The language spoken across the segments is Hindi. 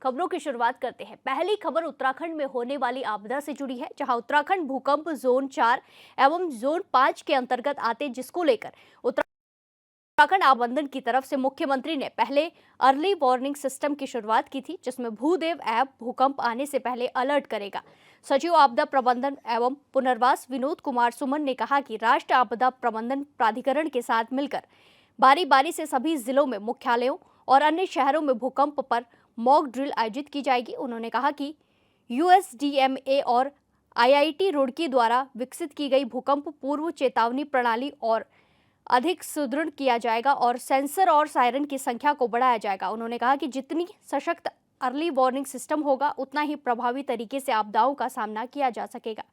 खबरों की शुरुआत करते हैं। पहली खबर उत्तराखंड में होने वाली आपदा से जुड़ी है, जहां उत्तराखंड भूकंप जोन 4 एवं जोन 5 के अंतर्गत आते, जिसको लेकर उत्तराखंड प्रबंधन की तरफ से मुख्यमंत्री ने पहले अर्ली वार्निंग सिस्टम की शुरुआत की थी, जिसमें भूदेव ऐप भूकंप आने से पहले अलर्ट करेगा। सचिव आपदा प्रबंधन एवं पुनर्वास विनोद कुमार सुमन ने कहा कि राष्ट्रीय आपदा प्रबंधन प्राधिकरण के साथ मिलकर बारी बारी से सभी जिलों में, मुख्यालयों और अन्य शहरों में भूकंप पर मॉक ड्रिल आयोजित की जाएगी। उन्होंने कहा कि USDMA और IIT रुड़की द्वारा विकसित की गई भूकंप पूर्व चेतावनी प्रणाली और अधिक सुदृढ़ किया जाएगा और सेंसर और सायरन की संख्या को बढ़ाया जाएगा। उन्होंने कहा कि जितनी सशक्त अर्ली वार्निंग सिस्टम होगा, उतना ही प्रभावी तरीके से आपदाओं का सामना किया जा सकेगा।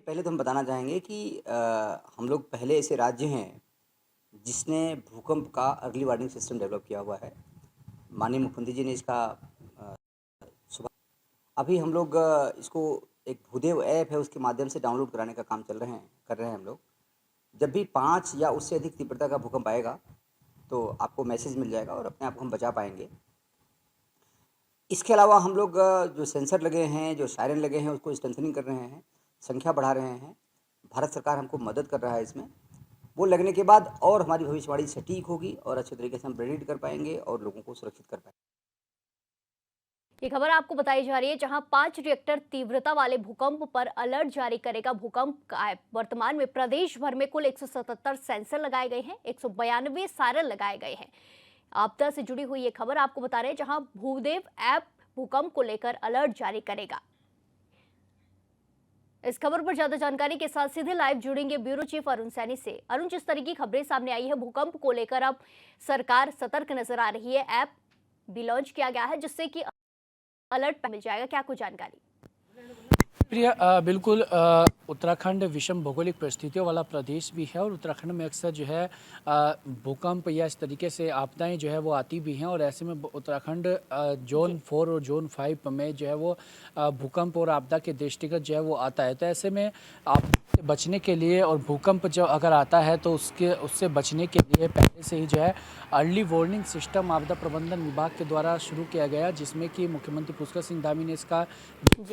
पहले तो हम बताना चाहेंगे कि हम लोग पहले ऐसे राज्य हैं जिसने भूकंप का अर्ली वार्निंग सिस्टम डेवलप किया हुआ है। माननीय मुख्यमंत्री जी ने इसका शुभ अभी हम लोग इसको एक भूदेव ऐप है, उसके माध्यम से डाउनलोड कराने का काम कर रहे हैं हम लोग। जब भी 5 या उससे अधिक तीव्रता का भूकंप आएगा तो आपको मैसेज मिल जाएगा और अपने आप को हम बचा पाएंगे। इसके अलावा हम लोग जो सेंसर लगे हैं, जो सायरन लगे हैं, उसको स्ट्रेंथनिंग कर रहे हैं, संख्या बढ़ा रहे हैं। भारत सरकार हमको मदद कर रहा है इसमें। वो लगने के बाद और हमारी भविष्यवाणी सटीक होगी और अच्छे तरीके से हम प्रेडिक्ट कर पाएंगे और लोगों को सुरक्षित कर पाएंगे। ये खबर आपको बताई जा रही है, जहां 5 रिएक्टर तीव्रता वाले भूकंप पर अलर्ट जारी करेगा भूकंप का ऐप। वर्तमान में प्रदेश भर में कुल 177 सेंसर लगाए गए हैं, 192 सायरन लगाए गए हैं। आपदा से जुड़ी हुई ये खबर आपको बता रहे हैं, जहां भूदेव ऐप भूकंप को लेकर अलर्ट जारी करेगा। इस खबर पर ज्यादा जानकारी के साथ सीधे लाइव जुड़ेंगे ब्यूरो चीफ अरुण सैनी से। अरुण, जिस तरह की खबरें सामने आई है, भूकंप को लेकर अब सरकार सतर्क नजर आ रही है, ऐप भी लॉन्च किया गया है जिससे कि अलर्ट मिल जाएगा, क्या कुछ जानकारी? प्रिय, बिल्कुल उत्तराखंड विषम भौगोलिक परिस्थितियों वाला प्रदेश भी है और उत्तराखंड में अक्सर जो है भूकंप या इस तरीके से आपदाएं जो है वो आती भी हैं और ऐसे में उत्तराखंड जोन 4 और जोन 5 में जो है वो भूकंप और आपदा के दृष्टिगत जो है वो आता है। तो ऐसे में आप बचने के लिए और भूकंप जो अगर आता है तो उससे बचने के लिए पहले से ही जो है अर्ली वार्निंग सिस्टम आपदा प्रबंधन विभाग के द्वारा शुरू किया गया, जिसमें कि मुख्यमंत्री पुष्कर सिंह धामी ने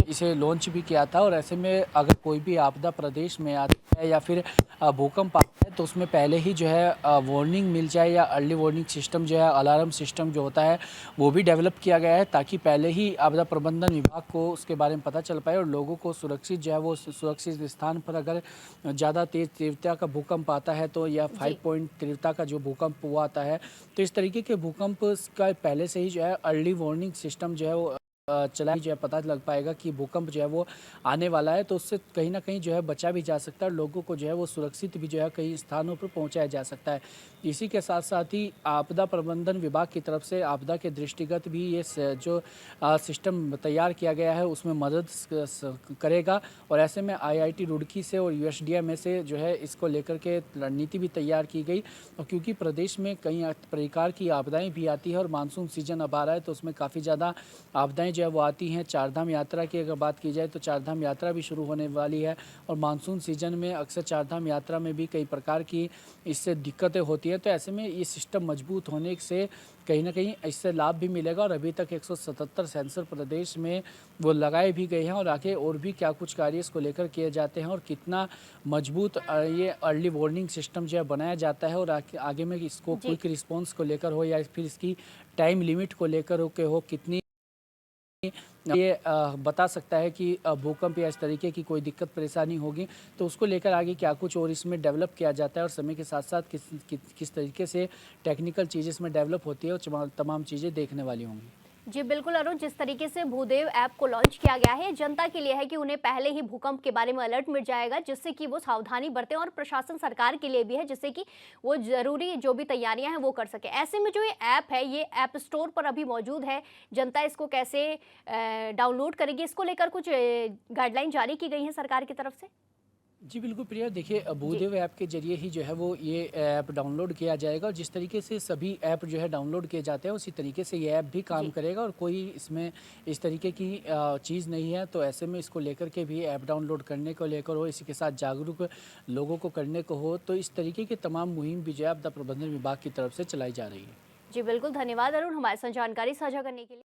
इसे लॉन्च भी किया था। और ऐसे में अगर कोई भी आपदा प्रदेश में आती है या फिर भूकंप आता है तो उसमें पहले ही जो है वार्निंग मिल जाए या अर्ली वार्निंग सिस्टम जो है, अलार्म सिस्टम जो होता है वो भी डेवलप किया गया है, ताकि पहले ही आपदा प्रबंधन विभाग को उसके बारे में पता चल पाए और लोगों को सुरक्षित जो है वो सुरक्षित स्थान पर अगर ज़्यादा तेज़ तीव्रता का भूकंप आता है तो या 5 पॉइंट तीव्रता का जो भूकंप हुआ आता है तो इस तरीके के भूकंप का पहले से ही जो है अर्ली वार्निंग सिस्टम जो है वो चला जो है पता लग पाएगा कि भूकंप जो है वो आने वाला है, तो उससे कहीं ना कहीं जो है बचा भी जा सकता है और लोगों को जो है वो सुरक्षित भी जो है कई स्थानों पर पहुंचाया जा सकता है। इसी के साथ साथ ही आपदा प्रबंधन विभाग की तरफ से आपदा के दृष्टिगत भी ये जो सिस्टम तैयार किया गया है उसमें मदद करेगा। और ऐसे में IIT रुड़की से और USDMA से जो है इसको लेकर के रणनीति भी तैयार की गई। और क्योंकि प्रदेश में कई प्रकार की आपदाएँ भी आती है और मानसून सीजन अब आ रहा है तो उसमें काफ़ी ज़्यादा आपदाएँ जो है वो आती हैं। चारधाम यात्रा की अगर बात की जाए तो चारधाम यात्रा भी शुरू होने वाली है और मानसून सीजन में अक्सर चारधाम यात्रा में भी कई प्रकार की इससे दिक्कतें होती हैं। तो ऐसे में ये सिस्टम मजबूत होने से कहीं ना कहीं इससे लाभ भी मिलेगा और अभी तक 177 सेंसर प्रदेश में वो लगाए भी गए हैं और आगे और भी क्या कुछ कार्य इसको लेकर किए जाते हैं और कितना मजबूत ये अर्ली वार्निंग सिस्टम जो है बनाया जाता है और आगे में इसको क्विक रिस्पॉन्स को लेकर हो या फिर इसकी टाइम लिमिट को लेकर हो कितनी ये बता सकता है कि भूकंप या इस तरीके की कोई दिक्कत परेशानी होगी तो उसको लेकर आगे क्या कुछ और इसमें डेवलप किया जाता है और समय के साथ साथ किस तरीके से टेक्निकल चीज़ें इसमें डेवलप होती है और तमाम चीज़ें देखने वाली होंगी। जी बिल्कुल अरुण, जिस तरीके से भूदेव ऐप को लॉन्च किया गया है, जनता के लिए है कि उन्हें पहले ही भूकंप के बारे में अलर्ट मिल जाएगा, जिससे कि वो सावधानी बरतें और प्रशासन सरकार के लिए भी है, जिससे कि वो जरूरी जो भी तैयारियां हैं वो कर सके। ऐसे में जो ये ऐप है, ये ऐप स्टोर पर अभी मौजूद है, जनता इसको कैसे डाउनलोड करेगी, इसको लेकर कुछ गाइडलाइन जारी की गई है सरकार की तरफ से? जी बिल्कुल प्रिया, देखिए भूदेव ऐप के जरिए ही जो है वो ये ऐप डाउनलोड किया जाएगा और जिस तरीके से सभी ऐप जो है डाउनलोड किए जाते हैं उसी तरीके से ये ऐप भी काम जी करेगा और कोई इसमें इस तरीके की चीज़ नहीं है। तो ऐसे में इसको लेकर के भी ऐप डाउनलोड करने को लेकर हो, इसी के साथ जागरूक लोगों को करने को हो, तो इस तरीके की तमाम मुहिम भी जो है आपदा प्रबंधन विभाग की तरफ से चलाई जा रही है। जी बिल्कुल, धन्यवाद अरुण हमारे साथ जानकारी साझा करने के लिए।